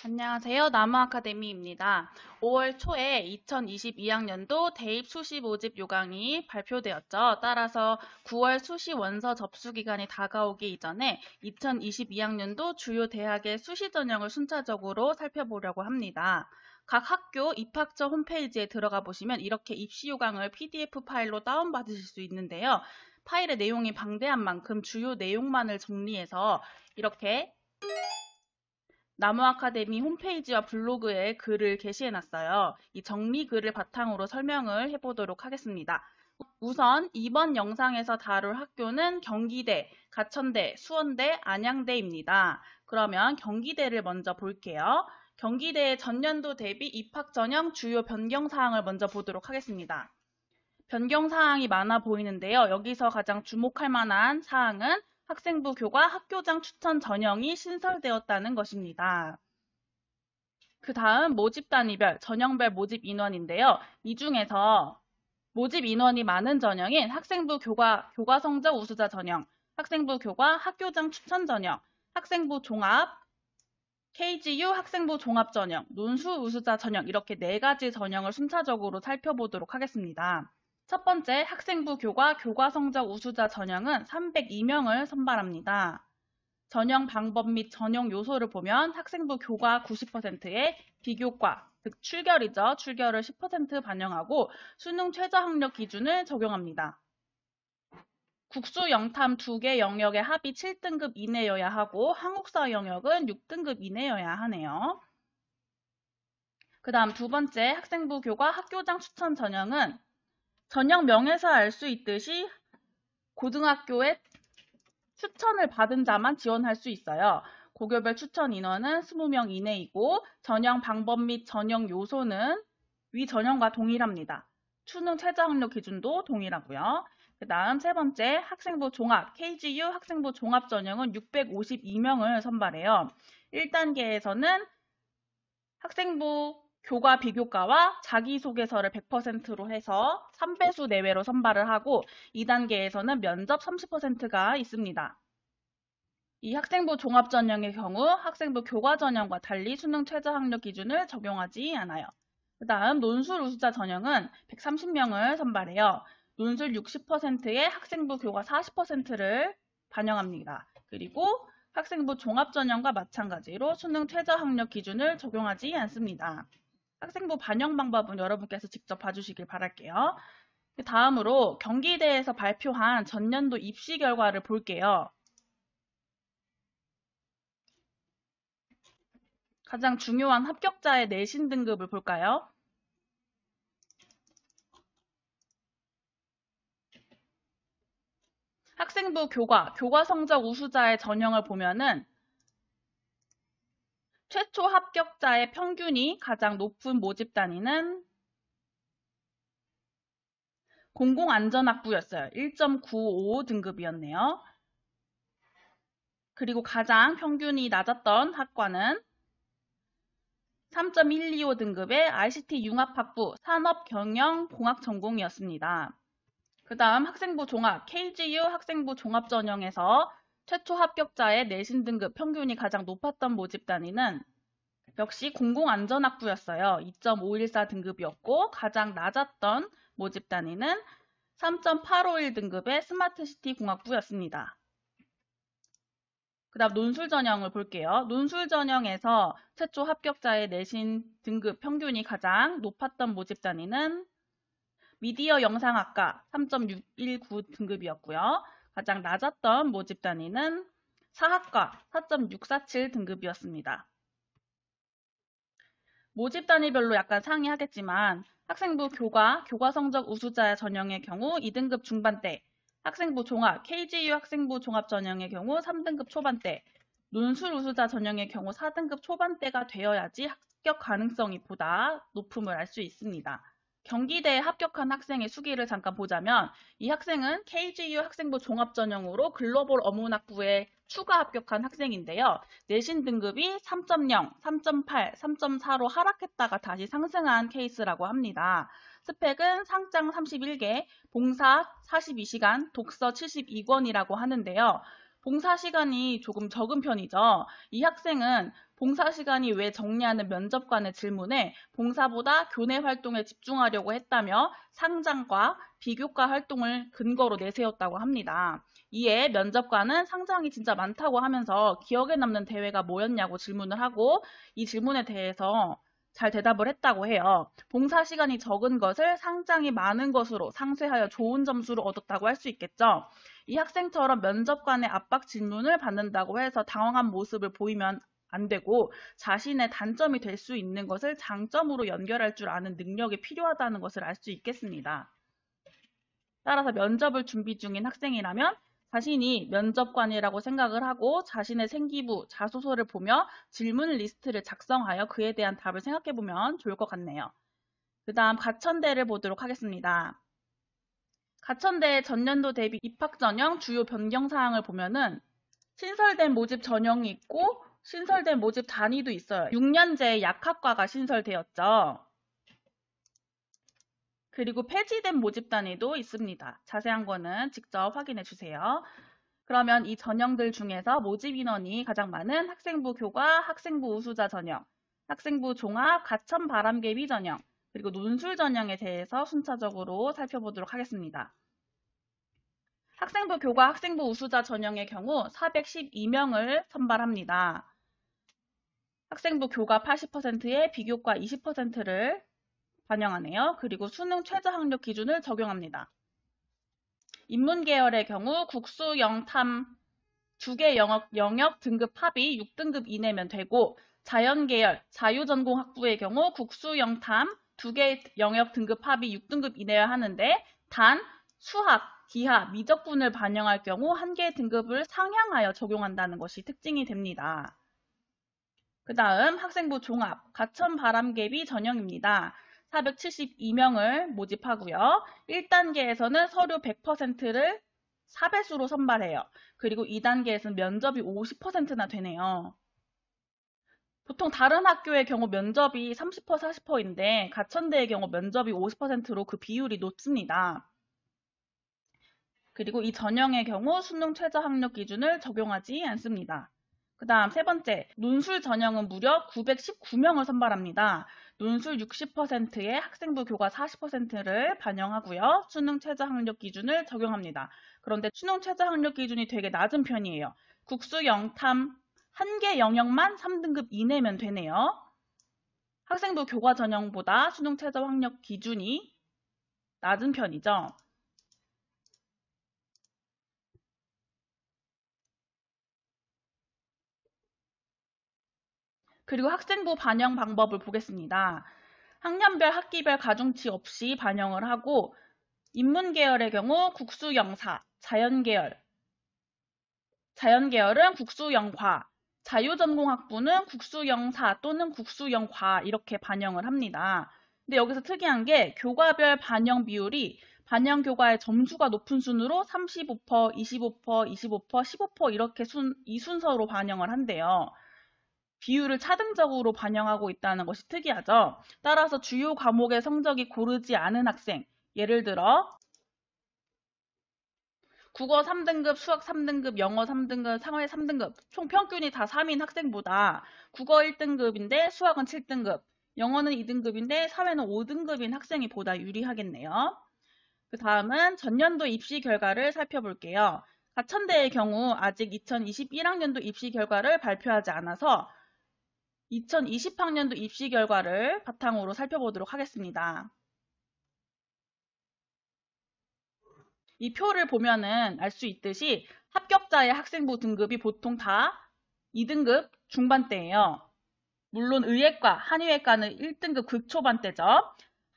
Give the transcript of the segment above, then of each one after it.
안녕하세요. 나무아카데미입니다. 5월 초에 2022학년도 대입 수시 모집 요강이 발표되었죠. 따라서 9월 수시 원서 접수 기간이 다가오기 이전에 2022학년도 주요 대학의 수시 전형을 순차적으로 살펴보려고 합니다. 각 학교 입학처 홈페이지에 들어가 보시면 이렇게 입시 요강을 PDF 파일로 다운받으실 수 있는데요. 파일의 내용이 방대한 만큼 주요 내용만을 정리해서 이렇게 나무 아카데미 홈페이지와 블로그에 글을 게시해놨어요. 이 정리 글을 바탕으로 설명을 해보도록 하겠습니다. 우선 이번 영상에서 다룰 학교는 경기대, 가천대, 수원대, 안양대입니다. 그러면 경기대를 먼저 볼게요. 경기대의 전년도 대비 입학 전형 주요 변경 사항을 먼저 보도록 하겠습니다. 변경 사항이 많아 보이는데요. 여기서 가장 주목할 만한 사항은 학생부 교과 학교장 추천 전형이 신설되었다는 것입니다. 그 다음 모집 단위별, 전형별 모집 인원인데요. 이 중에서 모집 인원이 많은 전형인 학생부 교과 성적 우수자 전형, 학생부 교과 학교장 추천 전형, 학생부 종합, KGU 학생부 종합 전형, 논술 우수자 전형 이렇게 4가지 전형을 순차적으로 살펴보도록 하겠습니다. 첫 번째 학생부 교과 성적 우수자 전형은 302명을 선발합니다. 전형 방법 및 전형 요소를 보면 학생부 교과 90%에 비교과, 즉 출결이죠. 출결을 10% 반영하고 수능 최저 학력 기준을 적용합니다. 국수 영탐 2개 영역의 합이 7등급 이내여야 하고 한국사 영역은 6등급 이내여야 하네요. 그 다음 두 번째 학생부 교과 학교장 추천 전형은 전형명에서 알 수 있듯이 고등학교에 추천을 받은 자만 지원할 수 있어요. 고교별 추천 인원은 20명 이내이고 전형 방법 및 전형 요소는 위 전형과 동일합니다. 수능 최저 학력 기준도 동일하고요. 그 다음 세 번째 학생부 종합, KGU 학생부 종합 전형은 652명을 선발해요. 1단계에서는 학생부 교과 비교과와 자기소개서를 100%로 해서 3배수 내외로 선발을 하고 2단계에서는 면접 30%가 있습니다. 이 학생부 종합 전형의 경우 학생부 교과 전형과 달리 수능 최저 학력 기준을 적용하지 않아요. 그 다음 논술 우수자 전형은 130명을 선발해요. 논술 60%에 학생부 교과 40%를 반영합니다. 그리고 학생부 종합 전형과 마찬가지로 수능 최저 학력 기준을 적용하지 않습니다. 학생부 반영 방법은 여러분께서 직접 봐주시길 바랄게요. 다음으로 경기대에서 발표한 전년도 입시 결과를 볼게요. 가장 중요한 합격자의 내신 등급을 볼까요? 학생부 교과 성적 우수자의 전형을 보면은 최초 합격자의 평균이 가장 높은 모집 단위는 공공안전학부였어요. 1.95 등급이었네요. 그리고 가장 평균이 낮았던 학과는 3.125 등급의 ICT 융합학부 산업경영공학 전공이었습니다. 그 다음 학생부 종합, KGU 학생부 종합 전형에서 최초 합격자의 내신 등급 평균이 가장 높았던 모집 단위는 역시 공공안전학부였어요. 2.514 등급이었고 가장 낮았던 모집 단위는 3.851 등급의 스마트시티 공학부였습니다. 그 다음 논술 전형을 볼게요. 논술 전형에서 최초 합격자의 내신 등급 평균이 가장 높았던 모집 단위는 미디어 영상학과 3.619 등급이었고요. 가장 낮았던 모집 단위는 사학과 4.647 등급이었습니다. 모집 단위별로 약간 상이하겠지만 학생부 교과 성적 우수자 전형의 경우 2등급 중반대, 학생부 종합, KGU 학생부 종합 전형의 경우 3등급 초반대, 논술 우수자 전형의 경우 4등급 초반대가 되어야지 합격 가능성이 보다 높음을 알 수 있습니다. 경기대에 합격한 학생의 수기를 잠깐 보자면 이 학생은 KGU 학생부 종합 전형으로 글로벌 어문학부에 추가 합격한 학생인데요. 내신 등급이 3.0, 3.8, 3.4로 하락했다가 다시 상승한 케이스라고 합니다. 스펙은 상장 31개, 봉사 42시간, 독서 72권이라고 하는데요. 봉사 시간이 조금 적은 편이죠. 이 학생은 봉사시간이 왜 적냐는 면접관의 질문에 봉사보다 교내 활동에 집중하려고 했다며 상장과 비교과 활동을 근거로 내세웠다고 합니다. 이에 면접관은 상장이 진짜 많다고 하면서 기억에 남는 대회가 뭐였냐고 질문을 하고 이 질문에 대해서 잘 대답을 했다고 해요. 봉사 시간이 적은 것을 상장이 많은 것으로 상쇄하여 좋은 점수를 얻었다고 할 수 있겠죠. 이 학생처럼 면접관의 압박 질문을 받는다고 해서 당황한 모습을 보이면 안 되고 자신의 단점이 될 수 있는 것을 장점으로 연결할 줄 아는 능력이 필요하다는 것을 알 수 있겠습니다. 따라서 면접을 준비 중인 학생이라면 자신이 면접관이라고 생각을 하고 자신의 생기부, 자소서를 보며 질문 리스트를 작성하여 그에 대한 답을 생각해 보면 좋을 것 같네요. 그 다음 가천대를 보도록 하겠습니다. 가천대 전년도 대비 입학 전형 주요 변경 사항을 보면은 신설된 모집 전형이 있고 신설된 모집 단위도 있어요. 6년제 약학과가 신설되었죠. 그리고 폐지된 모집 단위도 있습니다. 자세한 거는 직접 확인해 주세요. 그러면 이 전형들 중에서 모집 인원이 가장 많은 학생부 교과, 학생부 우수자 전형, 학생부 종합, 가천 바람개비 전형, 그리고 논술 전형에 대해서 순차적으로 살펴보도록 하겠습니다. 학생부 교과, 학생부 우수자 전형의 경우 412명을 선발합니다. 학생부 교과 80%에 비교과 20%를 반영하네요. 그리고 수능 최저 학력 기준을 적용합니다. 인문계열의 경우 국수, 영탐 2개 영역 등급 합이 6등급 이내면 되고 자연계열, 자유전공학부의 경우 국수, 영탐 2개 영역 등급 합이 6등급 이내야 하는데 단 수학, 기하, 미적분을 반영할 경우 1개 등급을 상향하여 적용한다는 것이 특징이 됩니다. 그 다음 학생부 종합, 가천 바람개비 전형입니다. 472명을 모집하고요. 1단계에서는 서류 100%를 4배수로 선발해요. 그리고 2단계에서는 면접이 50%나 되네요. 보통 다른 학교의 경우 면접이 30%, 40%인데 가천대의 경우 면접이 50%로 그 비율이 높습니다. 그리고 이 전형의 경우 수능 최저 학력 기준을 적용하지 않습니다. 그 다음 세 번째, 논술 전형은 무려 919명을 선발합니다. 논술 60%에 학생부 교과 40%를 반영하고요. 수능 최저 학력 기준을 적용합니다. 그런데 수능 최저 학력 기준이 되게 낮은 편이에요. 국수 영탐 1개 영역만 3등급 이내면 되네요. 학생부 교과 전형보다 수능 최저 학력 기준이 낮은 편이죠. 그리고 학생부 반영 방법을 보겠습니다. 학년별, 학기별 가중치 없이 반영을 하고 인문계열의 경우 국수영사, 자연계열은 국수영과, 자유전공학부는 국수영사 또는 국수영과 이렇게 반영을 합니다. 근데 여기서 특이한 게 교과별 반영 비율이 반영 교과의 점수가 높은 순으로 35%, 25%, 25%, 15% 이렇게 이 순서로 반영을 한대요. 비율을 차등적으로 반영하고 있다는 것이 특이하죠. 따라서 주요 과목의 성적이 고르지 않은 학생, 예를 들어 국어 3등급, 수학 3등급, 영어 3등급, 사회 3등급, 총 평균이 다 3인 학생보다 국어 1등급인데 수학은 7등급, 영어는 2등급인데 사회는 5등급인 학생이 보다 유리하겠네요. 그 다음은 전년도 입시 결과를 살펴볼게요. 가천대의 경우 아직 2021학년도 입시 결과를 발표하지 않아서 2020학년도 입시 결과를 바탕으로 살펴보도록 하겠습니다. 이 표를 보면은 알 수 있듯이 합격자의 학생부 등급이 보통 다 2등급 중반대예요. 물론 의예과, 한의예과는 1등급 극초반대죠.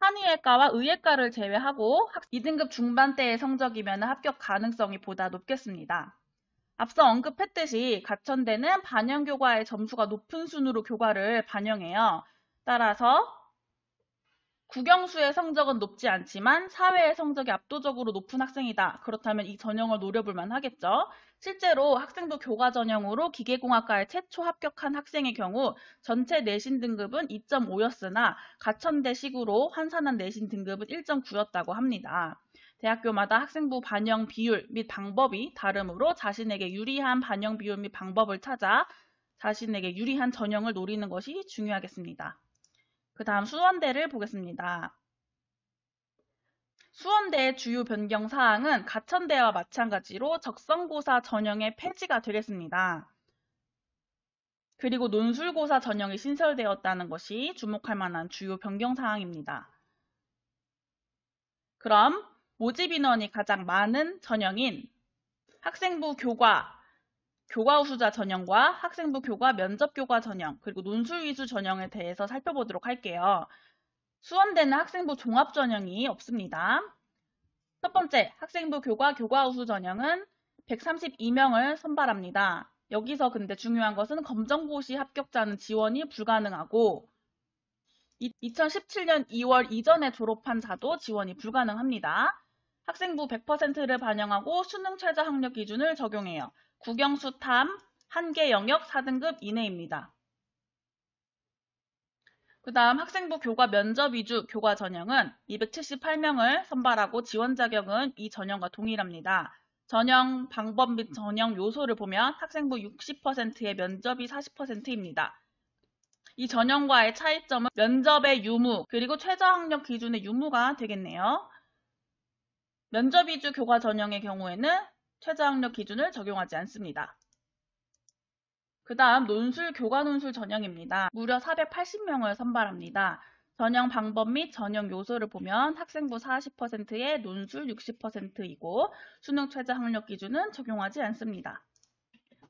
한의예과와 의예과를 제외하고 2등급 중반대의 성적이면 합격 가능성이 보다 높겠습니다. 앞서 언급했듯이 가천대는 반영교과의 점수가 높은 순으로 교과를 반영해요. 따라서 국영수의 성적은 높지 않지만 사회의 성적이 압도적으로 높은 학생이다. 그렇다면 이 전형을 노려볼 만하겠죠. 실제로 학생부 교과 전형으로 기계공학과에 최초 합격한 학생의 경우 전체 내신 등급은 2.5였으나 가천대식으로 환산한 내신 등급은 1.9였다고 합니다. 대학교마다 학생부 반영 비율 및 방법이 다르므로 자신에게 유리한 반영 비율 및 방법을 찾아 자신에게 유리한 전형을 노리는 것이 중요하겠습니다. 그 다음 수원대를 보겠습니다. 수원대의 주요 변경 사항은 가천대와 마찬가지로 적성고사 전형의 폐지가 되겠습니다. 그리고 논술고사 전형이 신설되었다는 것이 주목할 만한 주요 변경 사항입니다. 그럼 모집 인원이 가장 많은 전형인 학생부 교과 우수자 전형과 학생부 교과 면접 교과 전형, 그리고 논술 위주 전형에 대해서 살펴보도록 할게요. 수원대는 학생부 종합 전형이 없습니다. 첫 번째, 학생부 교과 우수 전형은 132명을 선발합니다. 여기서 근데 중요한 것은 검정고시 합격자는 지원이 불가능하고 2017년 2월 이전에 졸업한 자도 지원이 불가능합니다. 학생부 100%를 반영하고 수능 최저 학력 기준을 적용해요. 국영수 탐, 한개 영역 4등급 이내입니다. 그 다음 학생부 교과 면접 위주 교과 전형은 278명을 선발하고 지원 자격은 이 전형과 동일합니다. 전형 방법 및 전형 요소를 보면 학생부 60%의 면접이 40%입니다. 이 전형과의 차이점은 면접의 유무, 그리고 최저 학력 기준의 유무가 되겠네요. 면접 위주 교과 전형의 경우에는 최저 학력 기준을 적용하지 않습니다. 그 다음 논술 교과 논술 전형입니다. 무려 480명을 선발합니다. 전형 방법 및 전형 요소를 보면 학생부 40%에 논술 60%이고 수능 최저 학력 기준은 적용하지 않습니다.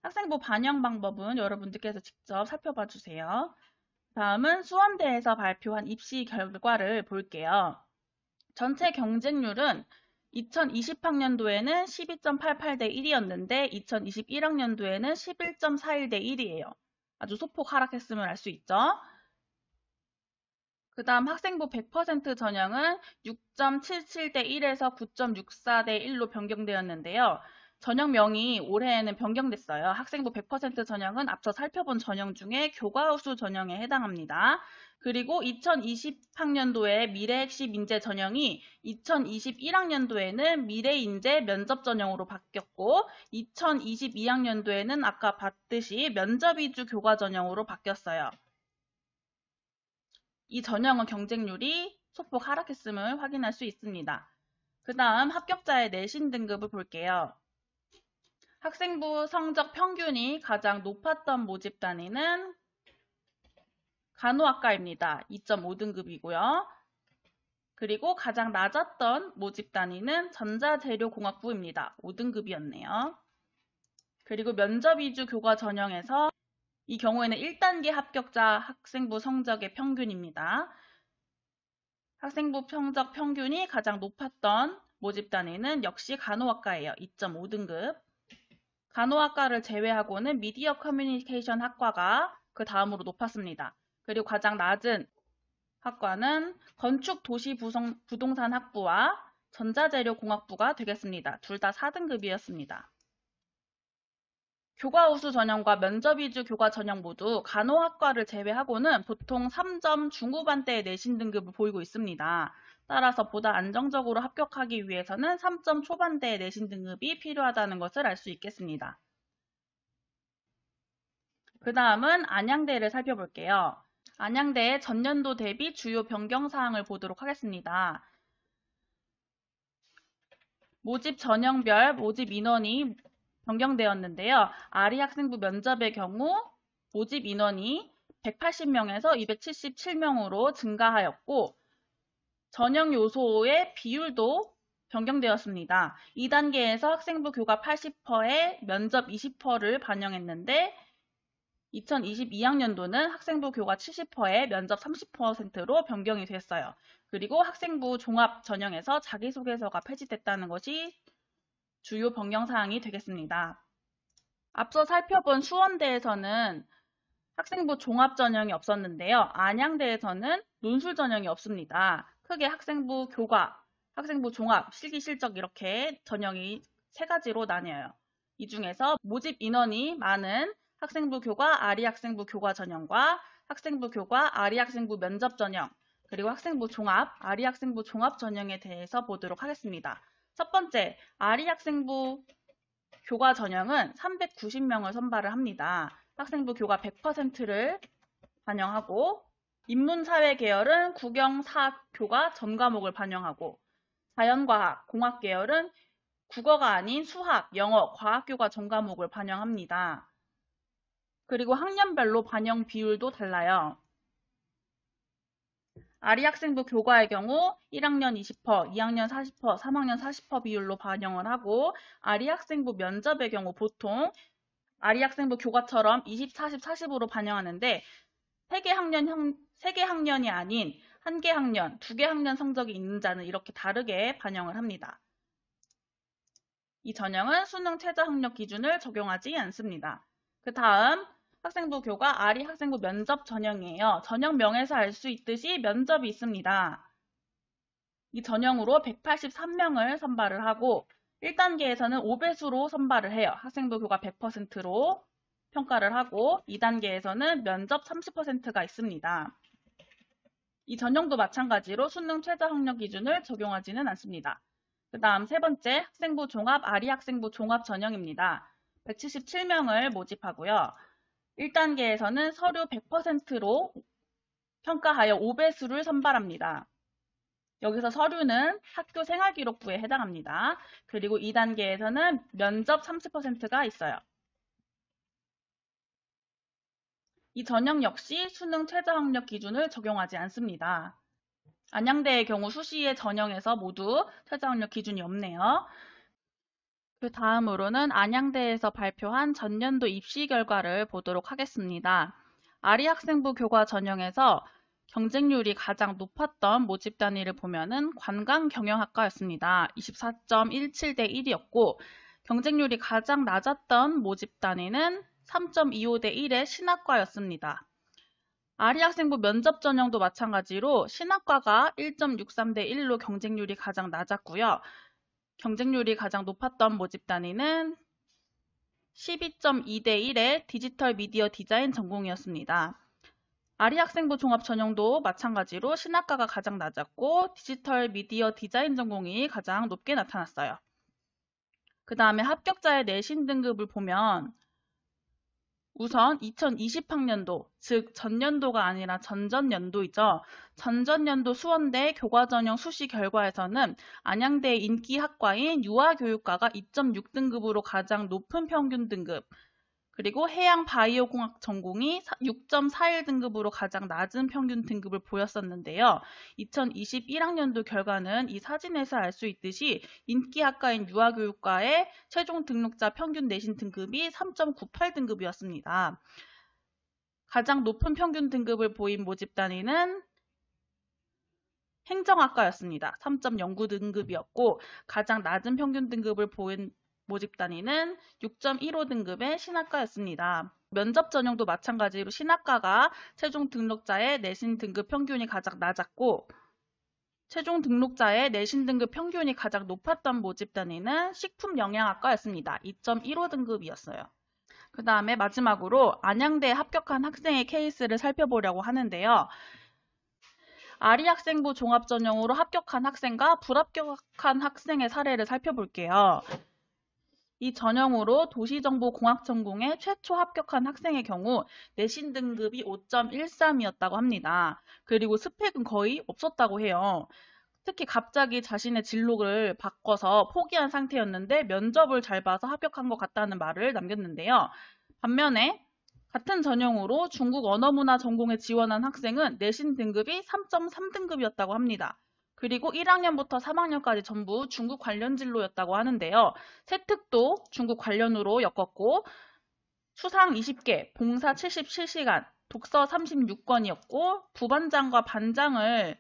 학생부 반영 방법은 여러분들께서 직접 살펴봐 주세요. 다음은 수원대에서 발표한 입시 결과를 볼게요. 전체 경쟁률은 2020학년도에는 12.88대 1이었는데 2021학년도에는 11.41대 1이에요. 아주 소폭 하락했음을 알 수 있죠. 그 다음 학생부 100% 전형은 6.77대 1에서 9.64대 1로 변경되었는데요. 전형명이 올해에는 변경됐어요. 학생부 100% 전형은 앞서 살펴본 전형 중에 교과우수 전형에 해당합니다. 그리고 2020학년도에 미래핵심 인재 전형이 2021학년도에는 미래인재 면접 전형으로 바뀌었고 2022학년도에는 아까 봤듯이 면접 위주 교과 전형으로 바뀌었어요. 이 전형은 경쟁률이 소폭 하락했음을 확인할 수 있습니다. 그 다음 합격자의 내신 등급을 볼게요. 학생부 성적 평균이 가장 높았던 모집 단위는 간호학과입니다. 2.5등급이고요. 그리고 가장 낮았던 모집 단위는 전자재료공학부입니다. 5등급이었네요. 그리고 면접 위주 교과 전형에서 이 경우에는 1단계 합격자 학생부 성적의 평균입니다. 학생부 성적 평균이 가장 높았던 모집 단위는 역시 간호학과예요. 2.5등급. 간호학과를 제외하고는 미디어 커뮤니케이션 학과가 그 다음으로 높았습니다. 그리고 가장 낮은 학과는 건축 도시 부동산 학부와 전자재료공학부가 되겠습니다. 둘 다 4등급이었습니다. 교과 우수 전형과 면접 위주 교과 전형 모두 간호학과를 제외하고는 보통 3점 중후반대의 내신 등급을 보이고 있습니다. 따라서 보다 안정적으로 합격하기 위해서는 3점 초반대의 내신 등급이 필요하다는 것을 알 수 있겠습니다. 그 다음은 안양대를 살펴볼게요. 안양대의 전년도 대비 주요 변경 사항을 보도록 하겠습니다. 모집 전형별 모집 인원이 변경되었는데요. 아리 학생부 면접의 경우 모집 인원이 180명에서 277명으로 증가하였고 전형 요소의 비율도 변경되었습니다. 2단계에서 학생부 교과 80%에 면접 20%를 반영했는데 2022학년도는 학생부 교과 70%에 면접 30%로 변경이 됐어요. 그리고 학생부 종합 전형에서 자기소개서가 폐지됐다는 것이 주요 변경 사항이 되겠습니다. 앞서 살펴본 수원대에서는 학생부 종합 전형이 없었는데요. 안양대에서는 논술 전형이 없습니다. 크게 학생부 교과, 학생부 종합, 실기 실적 이렇게 전형이 세 가지로 나뉘어요. 이 중에서 모집 인원이 많은 학생부 교과, 아리 학생부 교과 전형과 학생부 교과, 아리 학생부 면접 전형, 그리고 학생부 종합, 아리 학생부 종합 전형에 대해서 보도록 하겠습니다. 첫 번째, 아리 학생부 교과 전형은 390명을 선발을 합니다. 학생부 교과 100%를 반영하고, 인문사회 계열은 국영사 교과 전 과목을 반영하고, 자연과학, 공학 계열은 국어가 아닌 수학, 영어, 과학교과 전 과목을 반영합니다. 그리고 학년별로 반영 비율도 달라요. 아리학생부 교과의 경우 1학년 20%, 2학년 40%, 3학년 40% 비율로 반영을 하고, 아리학생부 면접의 경우 보통 아리학생부 교과처럼 20, 40, 40으로 반영하는데 3개 학년이 아닌 1개 학년, 2개 학년 성적이 있는 자는 이렇게 다르게 반영을 합니다. 이 전형은 수능 최저 학력 기준을 적용하지 않습니다. 그 다음 학생부 교과 아리 학생부 면접 전형이에요. 전형명에서 알 수 있듯이 면접이 있습니다. 이 전형으로 183명을 선발을 하고 1단계에서는 5배수로 선발을 해요. 학생부 교과 100%로 평가를 하고 2단계에서는 면접 30%가 있습니다. 이 전형도 마찬가지로 수능 최저 학력 기준을 적용하지는 않습니다. 그 다음 세 번째 학생부 종합 아리 학생부 종합 전형입니다. 177명을 모집하고요. 1단계에서는 서류 100%로 평가하여 5배수를 선발합니다. 여기서 서류는 학교 생활기록부에 해당합니다. 그리고 2단계에서는 면접 30%가 있어요. 이 전형 역시 수능 최저 학력 기준을 적용하지 않습니다. 안양대의 경우 수시의 전형에서 모두 최저 학력 기준이 없네요. 그 다음으로는 안양대에서 발표한 전년도 입시 결과를 보도록 하겠습니다. 아리학생부 교과 전형에서 경쟁률이 가장 높았던 모집 단위를 보면은 관광경영학과였습니다. 24.17대 1이었고 경쟁률이 가장 낮았던 모집 단위는 3.25대 1의 신학과였습니다. 아리학생부 면접 전형도 마찬가지로 신학과가 1.63대 1로 경쟁률이 가장 낮았고요. 경쟁률이 가장 높았던 모집 단위는 12.2대 1의 디지털 미디어 디자인 전공이었습니다. 아리학생부 종합 전형도 마찬가지로 신학과가 가장 낮았고 디지털 미디어 디자인 전공이 가장 높게 나타났어요. 그 다음에 합격자의 내신 등급을 보면 우선 2020학년도, 즉 전년도가 아니라 전전년도이죠. 전전년도 수원대 교과전형 수시 결과에서는 안양대 인기 학과인 유아교육과가 2.6등급으로 가장 높은 평균 등급, 그리고 해양바이오공학 전공이 6.41등급으로 가장 낮은 평균 등급을 보였었는데요. 2021학년도 결과는 이 사진에서 알 수 있듯이 인기 학과인 유아교육과의 최종 등록자 평균 내신 등급이 3.98등급이었습니다. 가장 높은 평균 등급을 보인 모집 단위는 행정학과였습니다. 3.09등급이었고 가장 낮은 평균 등급을 보인 모집 단위는 6.15등급의 신학과였습니다. 면접 전형도 마찬가지로 신학과가 최종 등록자의 내신 등급 평균이 가장 낮았고 최종 등록자의 내신 등급 평균이 가장 높았던 모집 단위는 식품영양학과였습니다. 2.15등급이었어요. 그 다음에 마지막으로 안양대에 합격한 학생의 케이스를 살펴보려고 하는데요. 아리학생부 종합전형으로 합격한 학생과 불합격한 학생의 사례를 살펴볼게요. 이 전형으로 도시정보공학 전공에 최초 합격한 학생의 경우 내신 등급이 5.13이었다고 합니다. 그리고 스펙은 거의 없었다고 해요. 특히 갑자기 자신의 진로를 바꿔서 포기한 상태였는데 면접을 잘 봐서 합격한 것 같다는 말을 남겼는데요. 반면에 같은 전형으로 중국 언어문화 전공에 지원한 학생은 내신 등급이 3.3등급이었다고 합니다. 그리고 1학년부터 3학년까지 전부 중국 관련 진로였다고 하는데요. 세특도 중국 관련으로 엮었고 수상 20개, 봉사 77시간, 독서 36권이었고 부반장과 반장을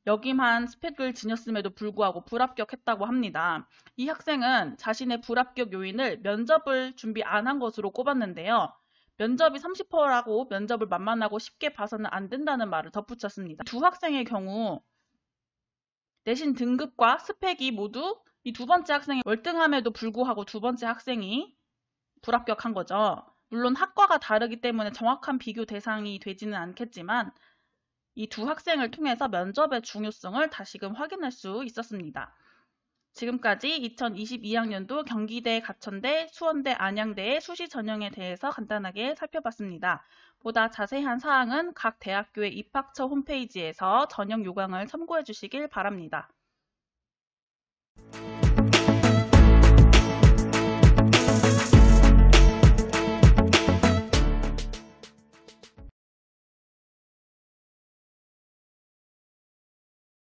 역임한 스펙을 지녔음에도 불구하고 불합격했다고 합니다. 이 학생은 자신의 불합격 요인을 면접을 준비 안 한 것으로 꼽았는데요. 면접이 30%라고 면접을 만만하고 쉽게 봐서는 안 된다는 말을 덧붙였습니다. 두 학생의 경우 내신 등급과 스펙이 모두 이 두 번째 학생이 월등함에도 불구하고 두 번째 학생이 불합격한 거죠. 물론 학과가 다르기 때문에 정확한 비교 대상이 되지는 않겠지만 이 두 학생을 통해서 면접의 중요성을 다시금 확인할 수 있었습니다. 지금까지 2022학년도 경기대, 가천대, 수원대, 안양대의 수시 전형에 대해서 간단하게 살펴봤습니다. 보다 자세한 사항은 각 대학교의 입학처 홈페이지에서 전형 요강을 참고해 주시길 바랍니다.